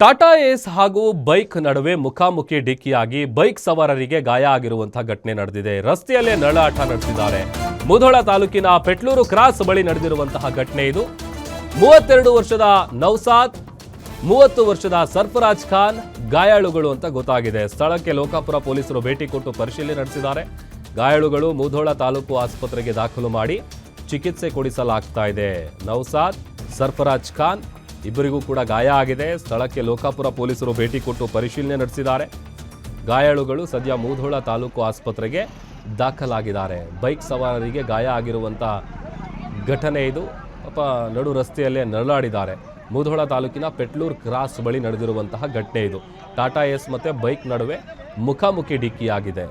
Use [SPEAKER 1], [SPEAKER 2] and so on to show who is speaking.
[SPEAKER 1] ಟಾಟಾ ಏಸ್ ಹಾಗೂ ಬೈಕ್ ನಡುವೆ ಮುಖಾಮುಖಿ ಡಿಕ್ಕಿಯಾಗಿ ಬೈಕ್ ಸವಾರರಿಗೆ ಗಾಯ ಆಗಿರುವಂತಹ ಘಟನೆ ನಡೆದಿದೆ. ರಸ್ತೆಯಲ್ಲೇ ನರಳಾಟ ನಡೆಸಿದ್ದಾರೆ. ಮುಧೋಳ ತಾಲೂಕಿನ ಪೆಟ್ಲೂರು ಕ್ರಾಸ್ ಬಳಿ ನಡೆದಿರುವಂತಹ ಘಟನೆ ಇದು. 32 ವರ್ಷದ ನೌಸಾದ್, 30 ವರ್ಷದ ಸರ್ಫರಾಜ್ ಖಾನ್ ಗಾಯಾಳುಗಳು ಅಂತ ಗೊತ್ತಾಗಿದೆ. ಸ್ಥಳಕ್ಕೆ ಲೋಕಾಪುರ ಪೊಲೀಸರು ಭೇಟಿ ಕೊಟ್ಟು ಪರಿಶೀಲನೆ ನಡೆಸಿದ್ದಾರೆ. ಗಾಯಾಳುಗಳು ಮುಧೋಳ ತಾಲೂಕು ಆಸ್ಪತ್ರೆಗೆ ದಾಖಲು ಮಾಡಿ ಚಿಕಿತ್ಸೆ ಕೊಡಿಸಲಾಗ್ತಾ ಇದೆ. ನೌಸಾದ್, ಸರ್ಫರಾಜ್ ಖಾನ್ ಇಬ್ಬರಿಗೂ ಕೂಡ ಗಾಯ ಆಗಿದೆ. ಸ್ಥಳಕ್ಕೆ ಲೋಕಾಪುರ ಪೊಲೀಸರು ಭೇಟಿ ಕೊಟ್ಟು ಪರಿಶೀಲನೆ ನಡೆಸಿದ್ದಾರೆ. ಗಾಯಾಳುಗಳು ಸದ್ಯ ಮುಧೋಳ ತಾಲೂಕು ಆಸ್ಪತ್ರೆಗೆ ದಾಖಲಾಗಿದ್ದಾರೆ. ಬೈಕ್ ಸವಾರರಿಗೆ ಗಾಯ ಆಗಿರುವಂಥ ಘಟನೆ ಇದು. ಪಾಪ ನಡು ರಸ್ತೆಯಲ್ಲೇ ನರಳಾಡಿದ್ದಾರೆ. ಮುಧೋಳ ತಾಲೂಕಿನ ಪೆಟ್ಲೂರ್ ಕ್ರಾಸ್ ಬಳಿ ನಡೆದಿರುವಂತಹ ಘಟನೆ ಇದು. ಟಾಟಾ ಏಸ್ ಮತ್ತು ಬೈಕ್ ನಡುವೆ ಮುಖಾಮುಖಿ ಡಿಕ್ಕಿಯಾಗಿದೆ.